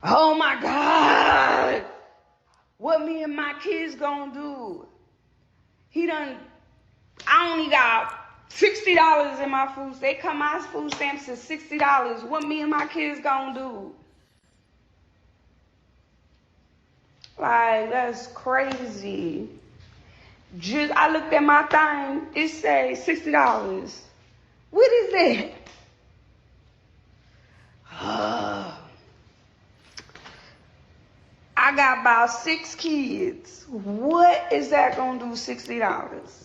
Oh my God. What me and my kids gonna do? I only got $60 in my food. They cut my food stamps to $60. What me and my kids gonna do? Like, that's crazy. I looked at my thing, it says $60. What is that? I got about 6 kids. What is that gonna do $60?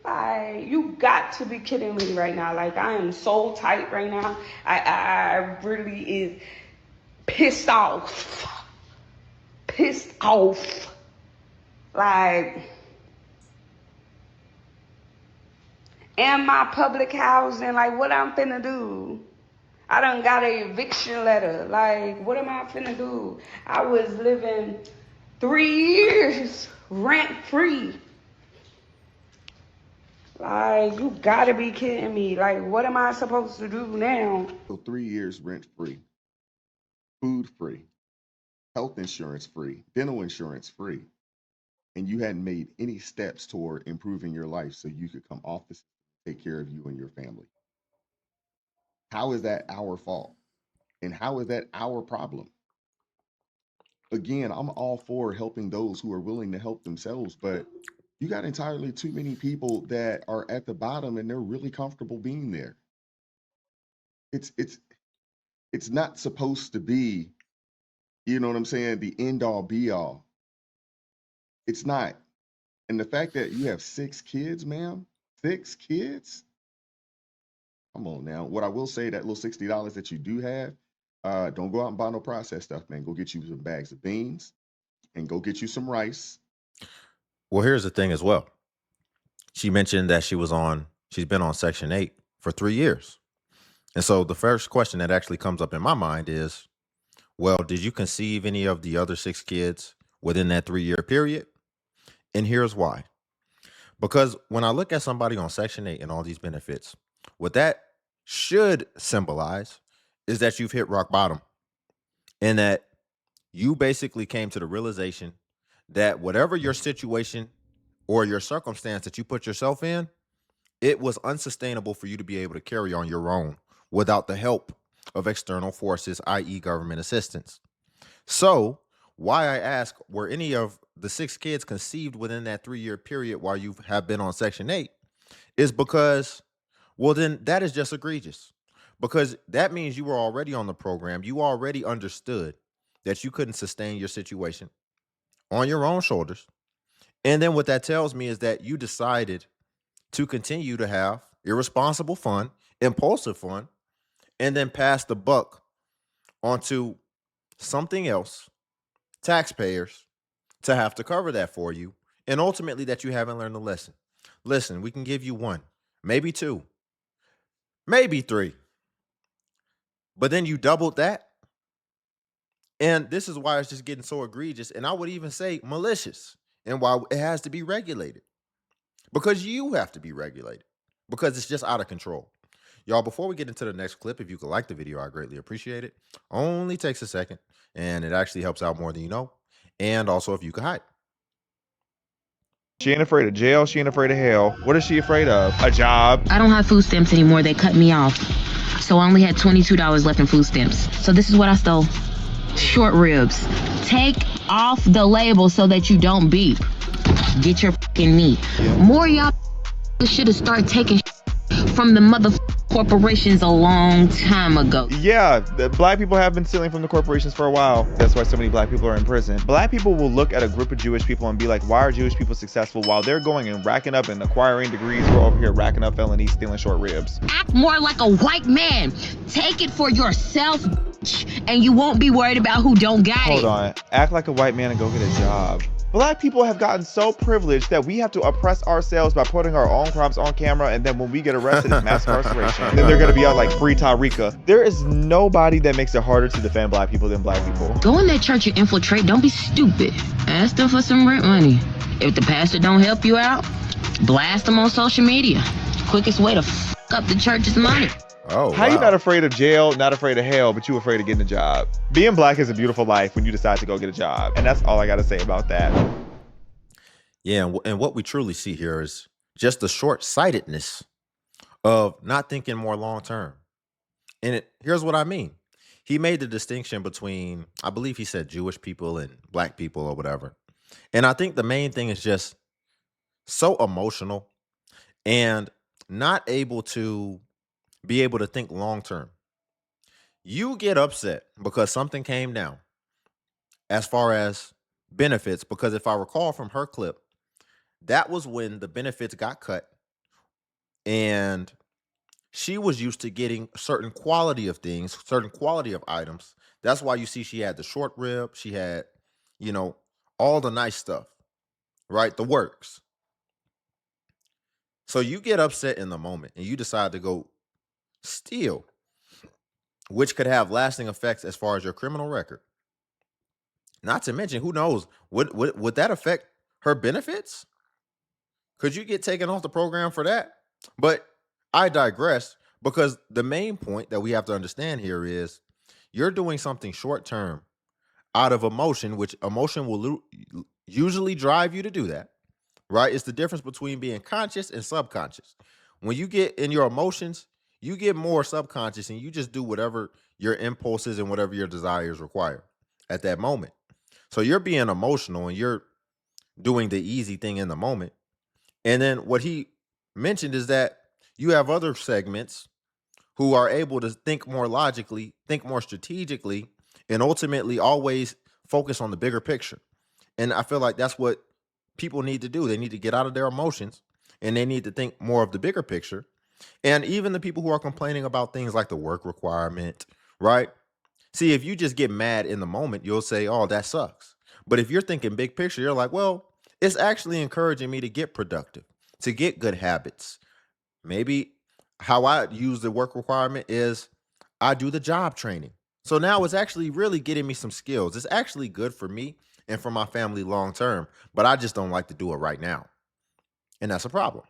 Like, you got to be kidding me right now. Like, I am so tight right now. I really is pissed off. Pissed off. Like, and my public housing, like, what I'm finna do? I done got a eviction letter. Like, what am I finna do? I was living 3 years rent free. Like, you gotta be kidding me. Like, what am I supposed to do now? So 3 years rent free, food free, health insurance free, dental insurance free, and you hadn't made any steps toward improving your life so you could come off this, take care of you and your family. How is that our fault? And how is that our problem? Again, I'm all for helping those who are willing to help themselves, but you got entirely too many people that are at the bottom and they're really comfortable being there. It's not supposed to be, you know what I'm saying, the end all be all. It's not. And the fact that you have 6 kids, ma'am, 6 kids? Come on now. What I will say, that little $60 that you do have, don't go out and buy no processed stuff, man. Go get you some bags of beans and go get you some rice. Well, here's the thing as well. She mentioned that she's been on Section 8 for 3 years. And so the first question that actually comes up in my mind is, well, did you conceive any of the other 6 kids within that 3-year period? And here's why. Because when I look at somebody on Section 8 and all these benefits, what that should symbolize is that you've hit rock bottom and that you basically came to the realization that whatever your situation or your circumstance that you put yourself in, it was unsustainable for you to be able to carry on your own without the help of external forces, i.e. government assistance. So why I ask, were any of the 6 kids conceived within that 3-year period while you have been on Section 8 is because, well, then that is just egregious. Because that means you were already on the program. You already understood that you couldn't sustain your situation on your own shoulders. And then what that tells me is that you decided to continue to have irresponsible fun, impulsive fun, and then pass the buck onto something else, taxpayers, to have to cover that for you. And ultimately that you haven't learned the lesson. Listen, we can give you 1, maybe 2, maybe 3. But then you doubled that. And this is why it's just getting so egregious. And I would even say malicious, and why it has to be regulated. Because you have to be regulated. Because it's just out of control. Y'all, before we get into the next clip, if you could like the video, I greatly appreciate it. Only takes a second, and it actually helps out more than you know. And also, if you could hype. She ain't afraid of jail. She ain't afraid of hell. What is she afraid of? A job. I don't have food stamps anymore. They cut me off. So I only had $22 left in food stamps. So this is what I stole. Short ribs. Take off the label so that you don't beep. Get your fucking meat. More y'all should have started taking from the mother corporations a long time ago. Yeah, the black people have been stealing from the corporations for a while. That's why so many black people are in prison. Black people will look at a group of Jewish people and be like, why are Jewish people successful? While they're going and racking up and acquiring degrees, we're over here racking up felonies, stealing short ribs. Act more like a white man. Take it for yourself, and you won't be worried about who don't got it. Hold on. Act like a white man and go get a job. Black people have gotten so privileged that we have to oppress ourselves by putting our own crimes on camera, and then when we get arrested, it's mass incarceration. And then they're gonna be out like Free Tarika. There is nobody that makes it harder to defend black people than black people. Go in that church and infiltrate. Don't be stupid. Ask them for some rent money. If the pastor don't help you out, blast them on social media. Quickest way to fuck up the church's money. Oh, How you not wow. afraid of jail, not afraid of hell, but you afraid of getting a job? Being black is a beautiful life when you decide to go get a job. And that's all I got to say about that. Yeah, and what we truly see here is just the short-sightedness of not thinking more long term. And here's what I mean. He made the distinction between, I believe he said Jewish people and black people or whatever. And I think the main thing is just so emotional and not able to be able to think long term. You get upset because something came down as far as benefits, because if I recall from her clip, that was when the benefits got cut and she was used to getting certain quality of things, certain quality of items. That's why you see she had the short rib, she had, you know, all the nice stuff, right? The works. So you get upset in the moment and you decide to go steal, which could have lasting effects as far as your criminal record. Not to mention, who knows, would that affect her benefits? Could you get taken off the program for that? But I digress, because the main point that we have to understand here is you're doing something short term out of emotion, which emotion will usually drive you to do that, right? It's the difference between being conscious and subconscious. When you get in your emotions, you get more subconscious and you just do whatever your impulses and whatever your desires require at that moment. So you're being emotional and you're doing the easy thing in the moment. And then what he mentioned is that you have other segments who are able to think more logically, think more strategically, and ultimately always focus on the bigger picture. And I feel like that's what people need to do. They need to get out of their emotions and they need to think more of the bigger picture. And even the people who are complaining about things like the work requirement, right? See, if you just get mad in the moment, you'll say, oh, that sucks. But if you're thinking big picture, you're like, well, it's actually encouraging me to get productive, to get good habits. Maybe how I use the work requirement is I do the job training. So now it's actually really getting me some skills. It's actually good for me and for my family long term, but I just don't like to do it right now. And that's a problem.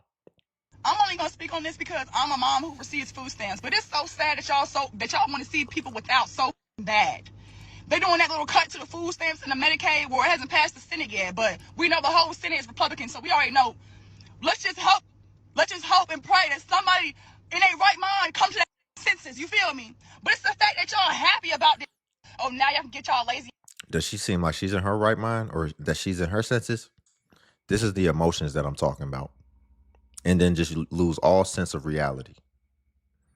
I'm only gonna speak on this because I'm a mom who receives food stamps. But it's so sad that y'all want to see people without so bad. They doing that little cut to the food stamps and the Medicaid where it hasn't passed the Senate yet, but we know the whole Senate is Republican, so we already know. Let's just hope. Let's just hope and pray that somebody in their right mind comes to that senses. You feel me? But it's the fact that y'all happy about this. Oh, now y'all can get y'all lazy. Does she seem like she's in her right mind or that she's in her senses? This is the emotions that I'm talking about. And then just lose all sense of reality.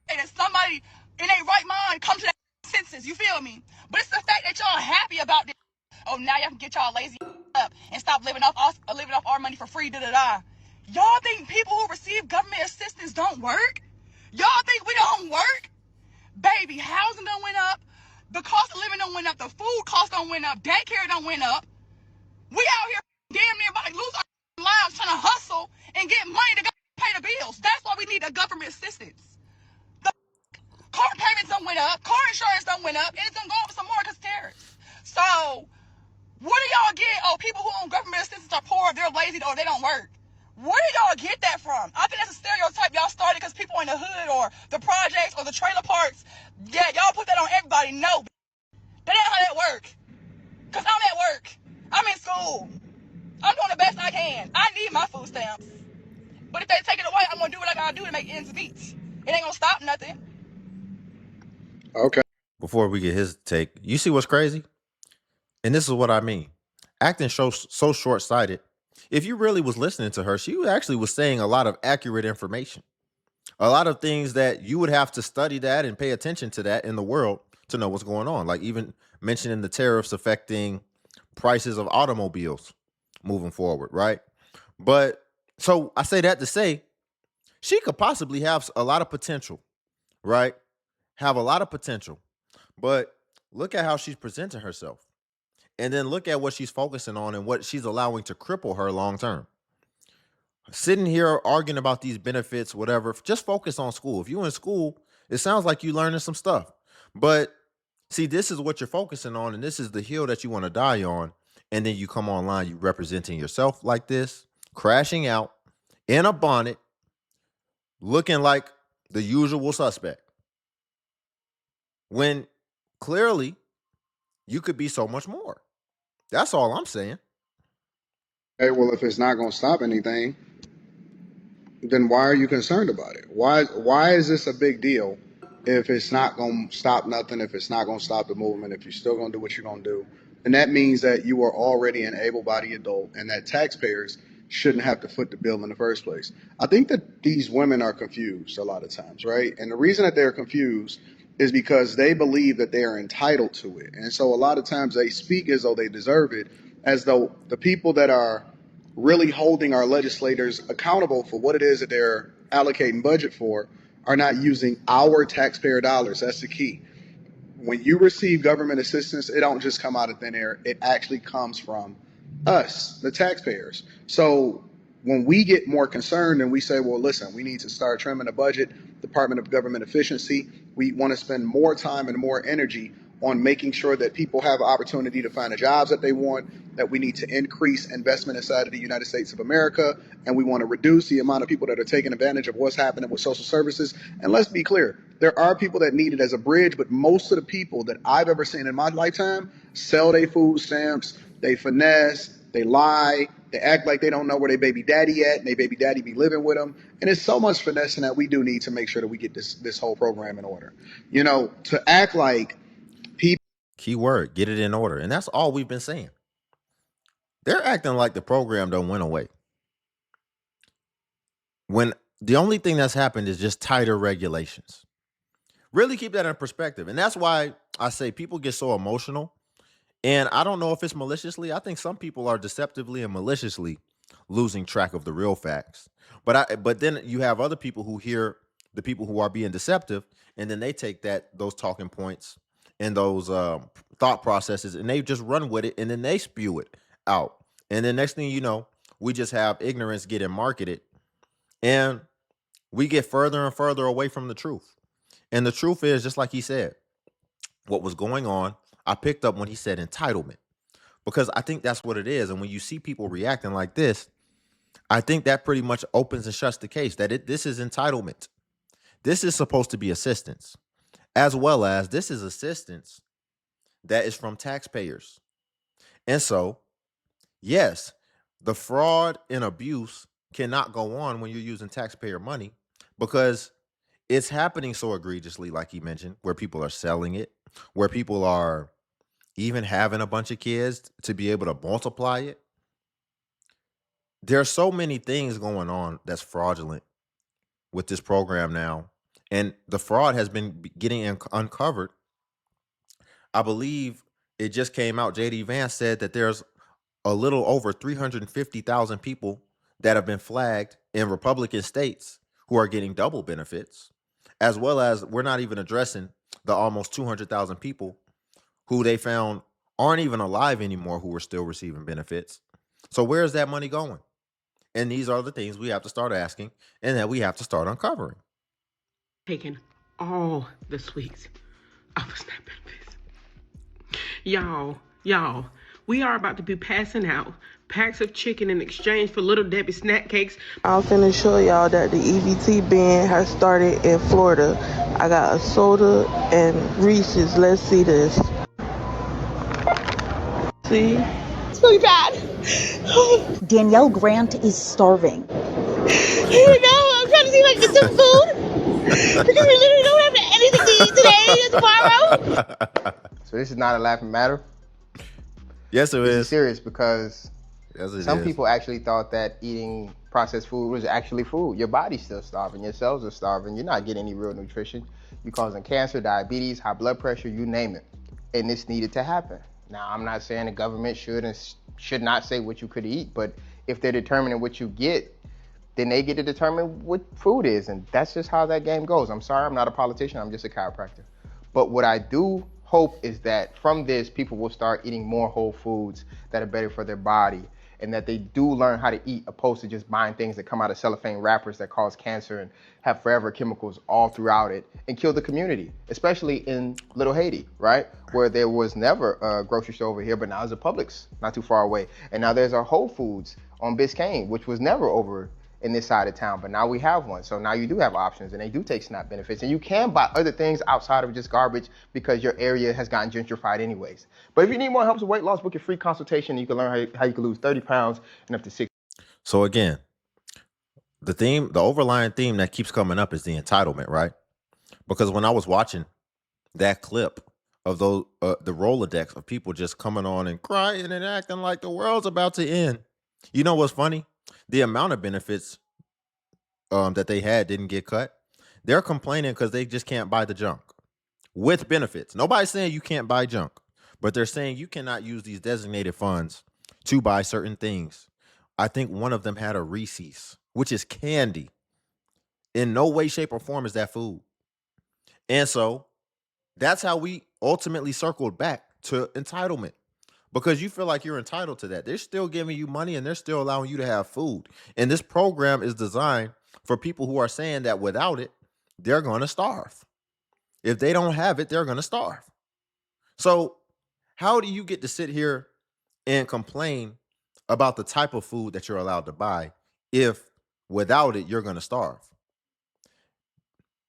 That somebody in their right mind comes to that senses. You feel me? But it's the fact that y'all happy about this. Oh, now y'all can get y'all lazy up and stop living off our money for free. Y'all think people who receive government assistance don't work? Y'all think we don't work? Baby, housing done went up. The cost of living done went up. The food cost done went up. Daycare done went up. We out here damn near about to lose our lives trying to hustle and get money to pay the bills. That's why we need the government assistance. The car payments done went up. Car insurance done went up. And it's gonna go up some more because tariffs. So, where do y'all get, oh, people who own government assistance are poor, they're lazy, or they don't work? Where do y'all get that from? I think that's a stereotype y'all started because people in the hood or the projects or the trailer parks, yeah, y'all put that on everybody. No, that ain't how that work. Because I'm at work. I'm in school. I'm doing the best I can. I need my food stamps. But if they take it away, I'm going to do what I got to do to make ends meet. It ain't going to stop nothing. Okay. Before we get his take, you see what's crazy? And this is what I mean. Acting so short-sighted. If you really was listening to her, she actually was saying a lot of accurate information. A lot of things that you would have to study that and pay attention to that in the world to know what's going on. Like even mentioning the tariffs affecting prices of automobiles moving forward, right? But so I say that to say she could possibly have a lot of potential, right? Have a lot of potential. But look at how she's presenting herself. And then look at what she's focusing on and what she's allowing to cripple her long term. Sitting here arguing about these benefits, whatever, just focus on school. If you're in school, it sounds like you're learning some stuff. But see, this is what you're focusing on, and this is the hill that you want to die on. And then you come online, you representing yourself like this, crashing out in a bonnet, looking like the usual suspect. when clearly you could be so much more. That's all I'm saying. Hey, well, if it's not going to stop anything, then why are you concerned about it? Why is this a big deal if it's not going to stop nothing, if it's not going to stop the movement, if you're still going to do what you're going to do? And that means that you are already an able-bodied adult and that taxpayers shouldn't have to foot the bill in the first place. I think that these women are confused a lot of times, right? And the reason that they're confused is because they believe that they are entitled to it. And so a lot of times they speak as though they deserve it, as though the people that are really holding our legislators accountable for what it is that they're allocating budget for are not using our taxpayer dollars. That's the key. When you receive government assistance, it don't just come out of thin air. It actually comes from us, the taxpayers. So when we get more concerned and we say, well, listen, we need to start trimming the budget, Department of Government Efficiency, we want to spend more time and more energy on making sure that people have opportunity to find the jobs that they want, that we need to increase investment inside of the United States of America, and we want to reduce the amount of people that are taking advantage of what's happening with social services. And let's be clear, there are people that need it as a bridge, but most of the people that I've ever seen in my lifetime sell their food stamps, they finesse, they lie, they act like they don't know where their baby daddy at, and their baby daddy be living with them. And it's so much finessing that we do need to make sure that we get this whole program in order. You know, to act like people. Key word, get it in order. And that's all we've been saying. They're acting like the program don't went away. When the only thing that's happened is just tighter regulations. Really keep that in perspective. And that's why I say people get so emotional. And I don't know if it's maliciously. I think some people are deceptively and maliciously losing track of the real facts. But then you have other people who hear the people who are being deceptive, and then they take those talking points and those thought processes, and they just run with it, and then they spew it out. And then next thing you know, we just have ignorance getting marketed, and we get further and further away from the truth. And the truth is, just like he said, what was going on, I picked up when he said entitlement, because I think that's what it is. And when you see people reacting like this, I think that pretty much opens and shuts the case that this is entitlement. This is supposed to be assistance, as well as this is assistance that is from taxpayers. And so, yes, the fraud and abuse cannot go on when you're using taxpayer money, because it's happening so egregiously, like he mentioned, where people are selling it, where people are even having a bunch of kids to be able to multiply it. There are so many things going on that's fraudulent with this program now. And the fraud has been getting uncovered. I believe it just came out. JD Vance said that there's a little over 350,000 people that have been flagged in Republican states who are getting double benefits, as well as we're not even addressing the almost 200,000 people who they found aren't even alive anymore who are still receiving benefits. So where is that money going? And these are the things we have to start asking and that we have to start uncovering. Taking all the sweets off of SNAP benefits. Y'all, we are about to be passing out packs of chicken in exchange for Little Debbie snack cakes. I'm finna show y'all that the EBT ban has started in Florida. I got a soda and Reese's. Let's see this. See? It's really bad. Danielle Grant is starving. I know. I'm trying to see if I can get some food because we literally don't have anything to eat today or tomorrow. So this is not a laughing matter. Yes, it This is. is serious because some is. people actually thought that eating processed food was actually food. Your body's still starving. Your cells are starving. You're not getting any real nutrition. You're causing cancer, diabetes, high blood pressure, you name it. And this needed to happen. Now, I'm not saying the government should not say what you could eat, but if they're determining what you get, then they get to determine what food is. And that's just how that game goes. I'm sorry, I'm not a politician. I'm just a chiropractor. But what I do hope is that from this, people will start eating more whole foods that are better for their body, and that they do learn how to eat, opposed to just buying things that come out of cellophane wrappers that cause cancer and have forever chemicals all throughout it and kill the community, especially in Little Haiti, right? Where there was never a grocery store over here, but now there's a Publix not too far away. And now there's a Whole Foods on Biscayne, which was never over in this side of town, but now we have one. So now you do have options, and they do take SNAP benefits, and you can buy other things outside of just garbage because your area has gotten gentrified anyways. But if you need more help with weight loss, book a free consultation. You can learn how you can lose 30 pounds in up to 6. So again, the overlying theme that keeps coming up is the entitlement, right? Because when I was watching that clip of those the Rolodex of people just coming on and crying and acting like the world's about to end, you know what's funny? The amount of benefits that they had didn't get cut. They're complaining because they just can't buy the junk with benefits. Nobody's saying you can't buy junk, but they're saying you cannot use these designated funds to buy certain things. I think one of them had a Reese's, which is candy. In no way, shape, or form is that food. And so that's how we ultimately circled back to entitlement, because you feel like you're entitled to that. They're still giving you money and they're still allowing you to have food. And this program is designed for people who are saying that without it, they're going to starve. If they don't have it, they're going to starve. So how do you get to sit here and complain about the type of food that you're allowed to buy if without it, you're going to starve?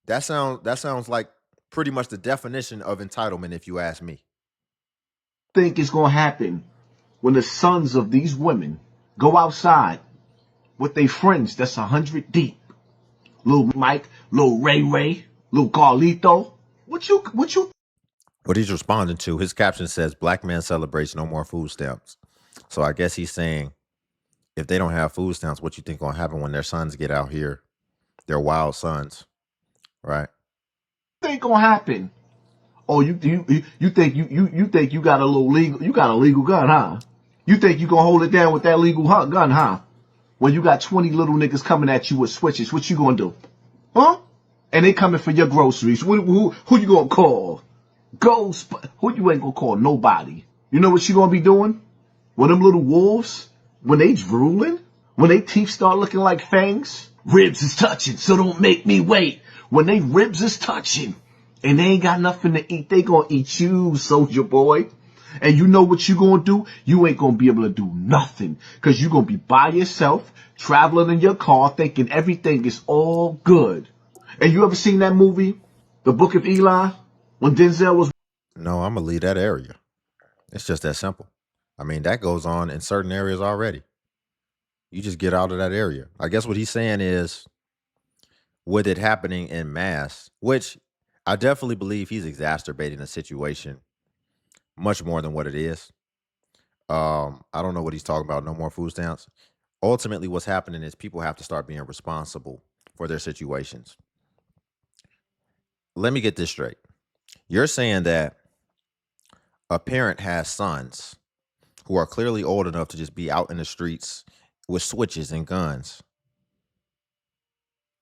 That sounds like pretty much the definition of entitlement, if you ask me. Think it's gonna happen when the sons of these women go outside with their friends that's 100 deep? Little Mike, little Ray, little Carlito. What you? What he's responding to, his caption says, "Black man celebrates no more food stamps." So I guess he's saying, if they don't have food stamps, what you think gonna happen when their sons get out here? They're wild sons, right? Think gonna happen? Oh, you think you think you got a legal gun, huh? You think you gonna hold it down with that legal gun, huh? When you got 20 little niggas coming at you with switches, what you gonna do? Huh? And they coming for your groceries. Who you gonna call? Who you ain't gonna call? Nobody. You know what you gonna be doing? When them little wolves, when they drooling, when they teeth start looking like fangs, ribs is touching, so don't make me wait. When they ribs is touching and they ain't got nothing to eat, they gonna eat you, soldier boy. And you know what you gonna do? You ain't gonna be able to do nothing, because you gonna be by yourself, traveling in your car, thinking everything is all good. And you ever seen that movie, The Book of Eli, when Denzel was... No, I'm gonna leave that area. It's just that simple. I mean, that goes on in certain areas already. You just get out of that area. I guess what he's saying is, with it happening in mass, which I definitely believe he's exacerbating the situation much more than what it is. I don't know what he's talking about. No more food stamps. Ultimately, what's happening is people have to start being responsible for their situations. Let me get this straight. You're saying that a parent has sons who are clearly old enough to just be out in the streets with switches and guns.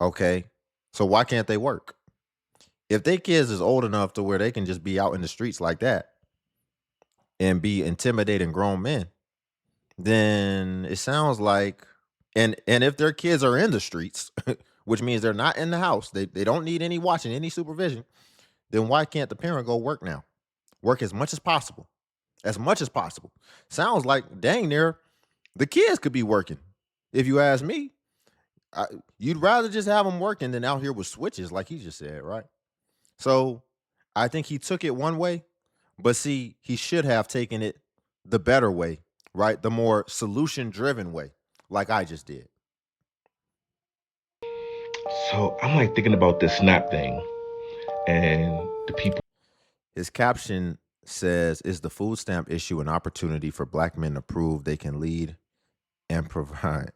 Okay. So why can't they work? If their kids is old enough to where they can just be out in the streets like that and be intimidating grown men, then it sounds like, and if their kids are in the streets, which means they're not in the house, they don't need any watching, any supervision, then why can't the parent go work now? Work as much as possible. As much as possible. Sounds like dang near the kids could be working. If you ask me, you'd rather just have them working than out here with switches, like he just said, right? So I think he took it one way, but see, he should have taken it the better way, right? The more solution driven way, like I just did. So I'm like thinking about this SNAP thing and the people. His caption says, "Is the food stamp issue an opportunity for black men to prove they can lead and provide?"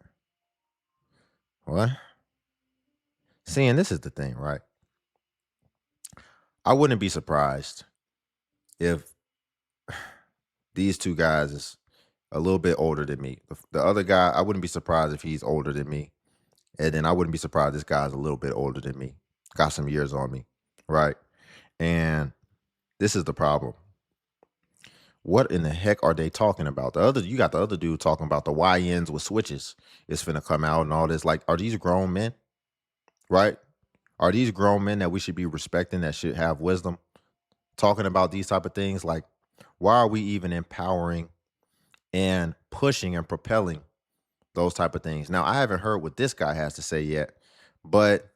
What? See, and this is the thing, right? I wouldn't be surprised if these two guys is a little bit older than me. The other guy, I wouldn't be surprised if he's older than me. And then I wouldn't be surprised this guy's a little bit older than me. Got some years on me, right? And this is the problem. What in the heck are they talking about? You got the other dude talking about the YNs with switches. It's finna come out and all this. Like, are these grown men? Right? Are these grown men that we should be respecting, that should have wisdom, talking about these type of things? Like, why are we even empowering and pushing and propelling those type of things. Now, I haven't heard what this guy has to say yet, but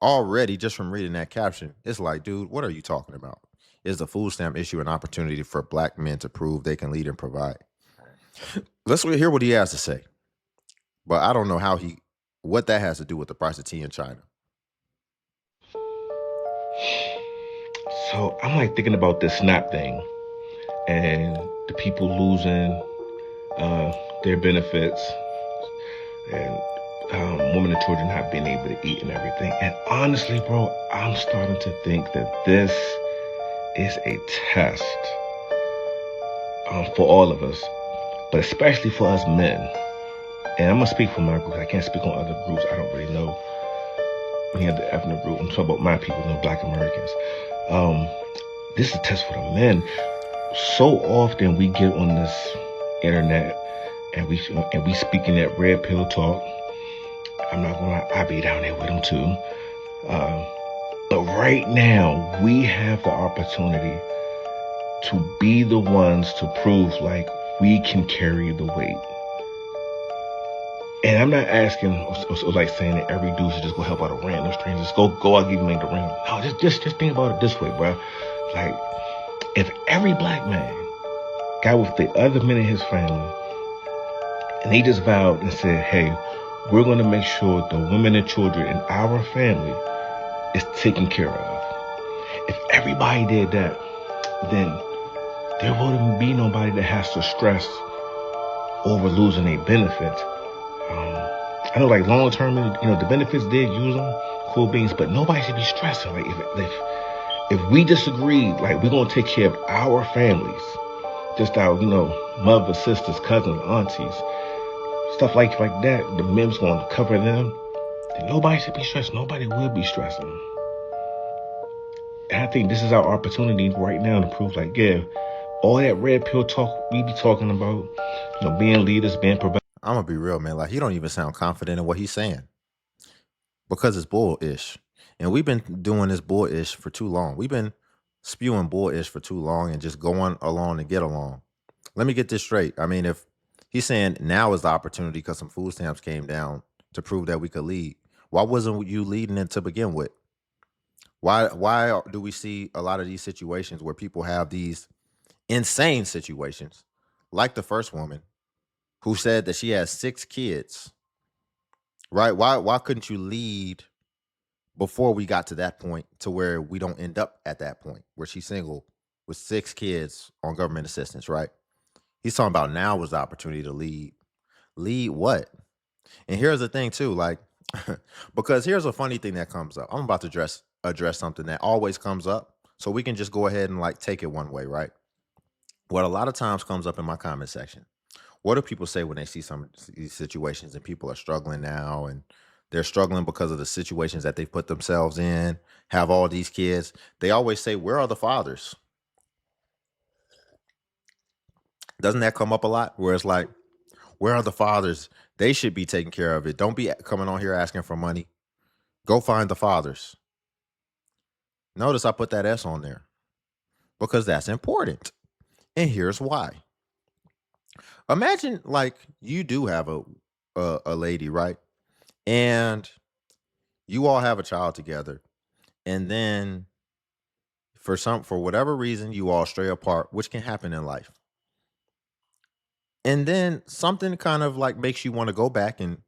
already just from reading that caption, it's like, dude, what are you talking about? Is the food stamp issue an opportunity for black men to prove they can lead and provide? Let's hear what he has to say. But I don't know what that has to do with the price of tea in China. So I'm like thinking about this SNAP thing and the people losing their benefits and women and children not being able to eat and everything. And honestly, bro, I'm starting to think that this is a test for all of us, but especially for us men. And I'm gonna speak for my group. I can't speak on other groups. I don't really know any other ethnic group. I'm talking about my people, Black Americans. This is a test for the men. So often we get on this internet and we speaking that red pill talk. I'm not gonna lie, I be down there with them too. But right now we have the opportunity to be the ones to prove like we can carry the weight. And I'm not asking, or like saying that every dude should just go help out a random stranger. Just go out, give him the ring. No, just think about it this way, bro. Like, if every black man got with the other men in his family, and they just vowed and said, hey, we're going to make sure the women and children in our family is taken care of. If everybody did that, then there wouldn't be nobody that has to stress over losing a benefit. I know, like, long term, the benefits did use them, cool beans, but nobody should be stressing. Like, if we disagreed, like, we're gonna take care of our families, just our, mothers, sisters, cousins, aunties, stuff like that. The men's gonna cover them. Then nobody should be stressed. Nobody will be stressing. And I think this is our opportunity right now to prove, like, yeah, all that red pill talk we be talking about, being leaders, being providers. I'm gonna be real, man. Like, he don't even sound confident in what he's saying because it's bullish, and we've been doing this bullish for too long. We've been spewing bullish for too long and just going along to get along. Let me get this straight. I mean, if he's saying now is the opportunity because some food stamps came down to prove that we could lead, why wasn't you leading it to begin with? Why do we see a lot of these situations where people have these insane situations, like the first woman who said that she has 6 kids, right? Why couldn't you lead before we got to that point to where we don't end up at that point where she's single with 6 kids on government assistance, right? He's talking about now was the opportunity to lead. Lead what? And here's the thing too, like, because here's a funny thing that comes up. I'm about to address something that always comes up, so we can just go ahead and like take it one way, right? What a lot of times comes up in my comment section. What do people say when they see some of these situations and people are struggling now and they're struggling because of the situations that they put themselves in, have all these kids? They always say, where are the fathers? Doesn't that come up a lot? Where it's like, where are the fathers? They should be taking care of it. Don't be coming on here asking for money. Go find the fathers. Notice I put that S on there because that's important. And here's why. Imagine like you do have a lady, right? And you all have a child together, and then for whatever reason you all stray apart, which can happen in life. And then something kind of like makes you want to go back and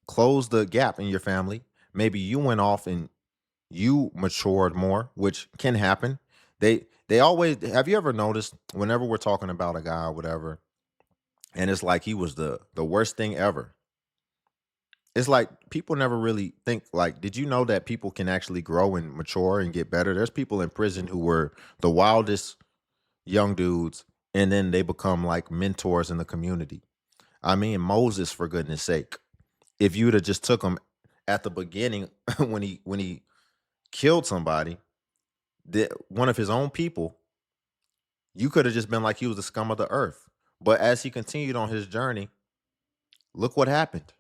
close the gap in your family. Maybe you went off and you matured more, which can happen. They always, have you ever noticed whenever we're talking about a guy or whatever, and it's like he was the worst thing ever. It's like people never really think like, did you know that people can actually grow and mature and get better? There's people in prison who were the wildest young dudes, and then they become like mentors in the community. I mean, Moses, for goodness sake, if you'd have just took him at the beginning when he killed somebody, one of his own people, you could have just been like he was the scum of the earth. But as he continued on his journey, look what happened.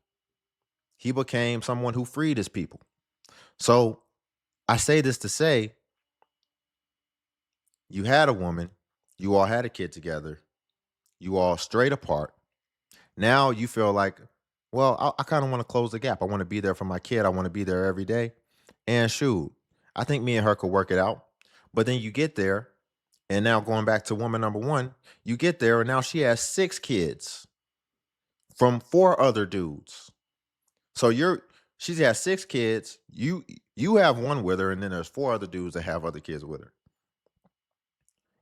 He became someone who freed his people. So I say this to say, you had a woman, you all had a kid together, you all strayed apart, Now you feel like, well, I kind of want to close the gap. I want to be there for my kid. I want to be there every day. And shoot, I think me and her could work it out. But then you get there, and now going back to woman number one, you get there, and now she has 6 kids from 4 other dudes. So she's got 6 kids. You have one with her, and then there's 4 other dudes that have other kids with her.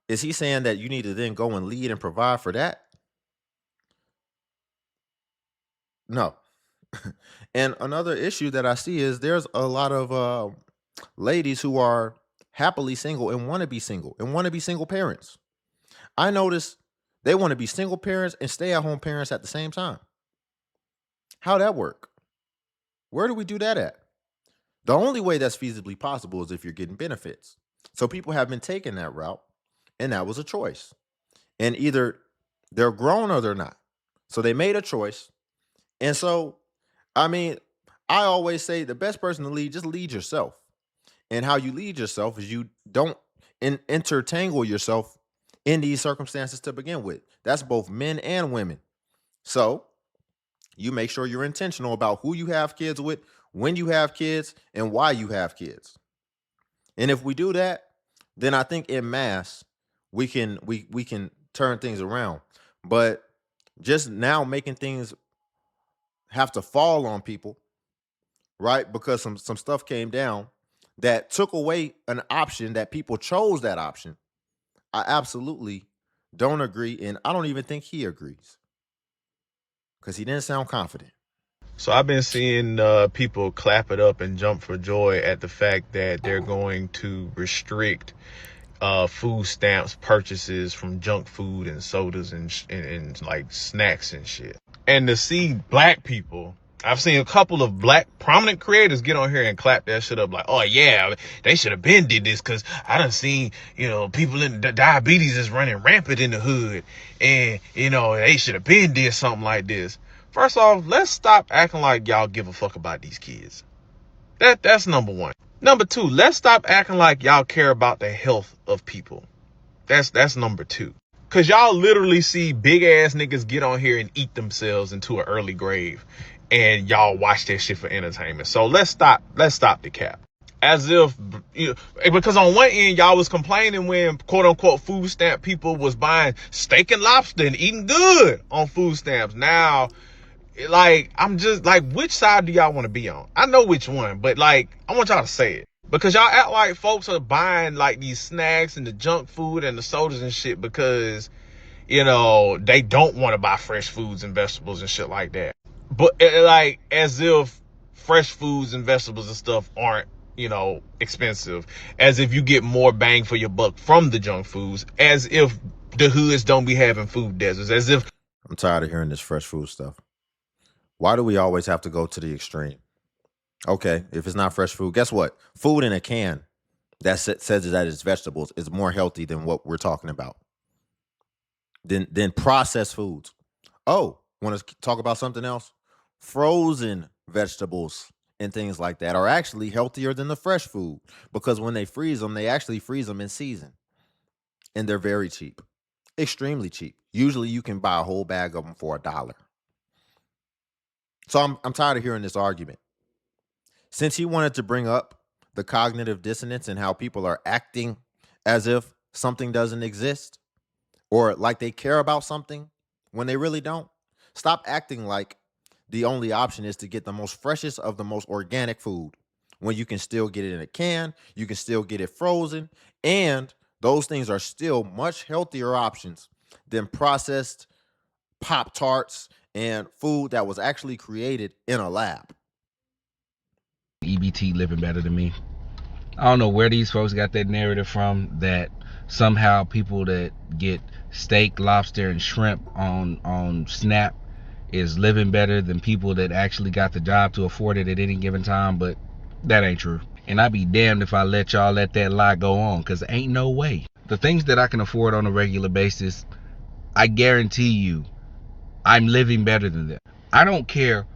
Is he saying that you need to then go and lead and provide for that? No. And another issue that I see is there's a lot of ladies who are happily single and want to be single and want to be single parents. I notice they want to be single parents and stay at home parents at the same time. How'd that work? Where do we do that at? The only way that's feasibly possible is if you're getting benefits. So people have been taking that route, and that was a choice. And either they're grown or they're not. So they made a choice. And so, I mean, I always say the best person to lead, just lead yourself. And how you lead yourself is you don't intertangle yourself in these circumstances to begin with. That's both men and women. So you make sure you're intentional about who you have kids with, when you have kids, and why you have kids. And if we do that, then I think en masse we can turn things around. But just now making things have to fall on people, right? Because some stuff came down that took away an option that people chose that option. I absolutely don't agree, and I don't even think he agrees because he didn't sound confident. So I've been seeing people clap it up and jump for joy at the fact that they're going to restrict food stamps purchases from junk food and sodas and like snacks and shit. And to see black people, I've seen a couple of black prominent creators get on here and clap that shit up like, oh yeah, they should have been did this because I done seen, people in the diabetes is running rampant in the hood and, they should have been did something like this. First off, let's stop acting like y'all give a fuck about these kids. That's number one. Number two, let's stop acting like y'all care about the health of people. That's number two. Cause y'all literally see big ass niggas get on here and eat themselves into an early grave and y'all watch that shit for entertainment. So let's stop the cap. As if, because on one end, y'all was complaining when quote unquote food stamp people was buying steak and lobster and eating good on food stamps. Now, like, I'm just like, which side do y'all want to be on? I know which one, but like, I want y'all to say it. Because y'all act like folks are buying like these snacks and the junk food and the sodas and shit because, they don't want to buy fresh foods and vegetables and shit like that. But like, as if fresh foods and vegetables and stuff aren't, expensive. As if you get more bang for your buck from the junk foods. As if the hoods don't be having food deserts. As if... I'm tired of hearing this fresh food stuff. Why do we always have to go to the extreme? Okay, if it's not fresh food, guess what? Food in a can that says that it's vegetables is more healthy than what we're talking about. Than processed foods. Oh, want to talk about something else? Frozen vegetables and things like that are actually healthier than the fresh food because when they freeze them, they actually freeze them in season. And they're very cheap. Extremely cheap. Usually you can buy a whole bag of them for $1. So I'm tired of hearing this argument. Since he wanted to bring up the cognitive dissonance and how people are acting as if something doesn't exist or like they care about something when they really don't, stop acting like the only option is to get the most freshest of the most organic food when you can still get it in a can, you can still get it frozen, and those things are still much healthier options than processed Pop-Tarts and food that was actually created in a lab. EBT living better than me. I don't know where these folks got that narrative from that somehow people that get steak, lobster, and shrimp on SNAP is living better than people that actually got the job to afford it at any given time, but that ain't true. And I'd be damned if I let that lie go on, because ain't no way. The things that I can afford on a regular basis, I guarantee you, I'm living better than them. I don't care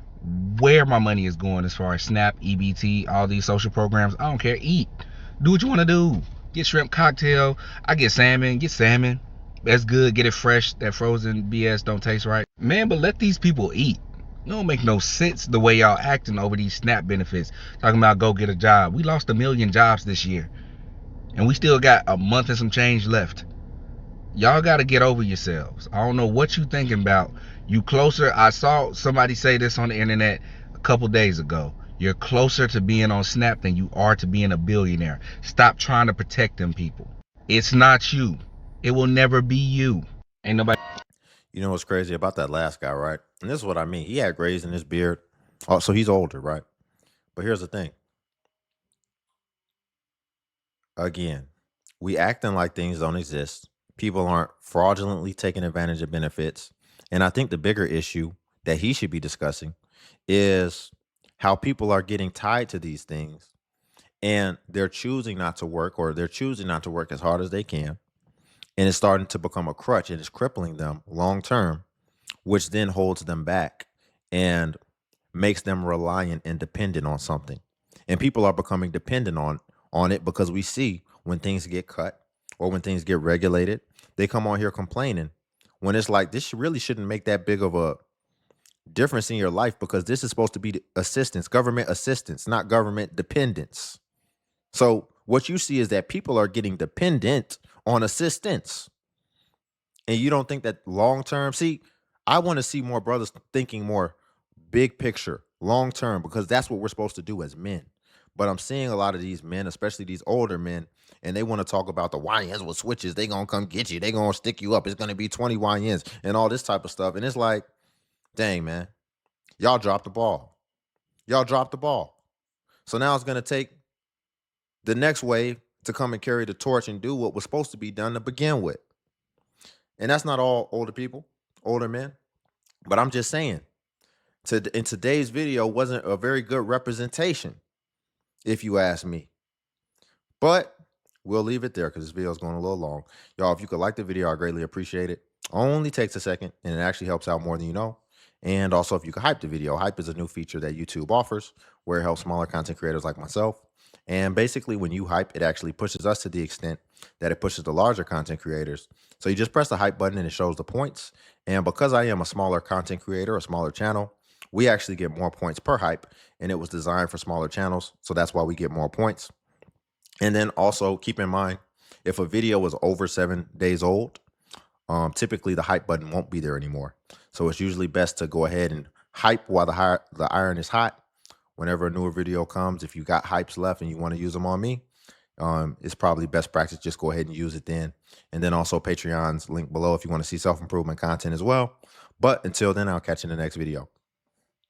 where my money is going as far as SNAP, EBT, all these social programs. I don't care. Eat. Do what you want to do. Get shrimp cocktail. I get salmon. Get salmon. That's good. Get it fresh. That frozen BS don't taste right. Man, but let these people eat. It don't make no sense the way y'all acting over these SNAP benefits. Talking about go get a job. We lost 1 million jobs this year. And we still got a month and some change left. Y'all got to get over yourselves. I don't know what you thinking about. You closer. I saw somebody say this on the internet a couple days ago. You're closer to being on SNAP than you are to being a billionaire. Stop trying to protect them people. It's not you. It will never be you. Ain't nobody. You know what's crazy about that last guy, right? And this is what I mean. He had grays in his beard. Oh, so he's older, right? But here's the thing. Again, we acting like things don't exist. People aren't fraudulently taking advantage of benefits. And I think the bigger issue that he should be discussing is how people are getting tied to these things and they're choosing not to work, or they're choosing not to work as hard as they can. And it's starting to become a crutch and it's crippling them long term, which then holds them back and makes them reliant and dependent on something. And people are becoming dependent on it because we see when things get cut or when things get regulated, they come on here complaining when it's like this really shouldn't make that big of a difference in your life, because this is supposed to be assistance, government assistance, not government dependence. So what you see is that people are getting dependent on assistance. And you don't think that long term, see, I want to see more brothers thinking more big picture, long term, because that's what we're supposed to do as men. But I'm seeing a lot of these men, especially these older men, and they want to talk about the YNs with switches. They gonna come get you. They gonna stick you up. It's gonna be 20 YNs and all this type of stuff. And it's like, dang, man, y'all dropped the ball. Y'all dropped the ball. So now it's gonna take the next wave to come and carry the torch and do what was supposed to be done to begin with. And that's not all older people, older men. But I'm just saying, in today's video wasn't a very good representation, if you ask me. But we'll leave it there because this video is going a little long. Y'all, if you could like the video, I greatly appreciate it. Only takes a second, and it actually helps out more than you know. And also, if you could hype the video. Hype is a new feature that YouTube offers where it helps smaller content creators like myself. And basically, when you hype, it actually pushes us to the extent that it pushes the larger content creators. So you just press the hype button and it shows the points. And because I am a smaller content creator, a smaller channel, we actually get more points per hype. And it was designed for smaller channels. So that's why we get more points. And then also keep in mind, if a video is over 7 days old, typically the hype button won't be there anymore. So it's usually best to go ahead and hype while the iron is hot. Whenever a newer video comes, if you got hypes left and you want to use them on me, it's probably best practice. Just go ahead and use it then. And then also Patreon's link below if you want to see self-improvement content as well. But until then, I'll catch you in the next video.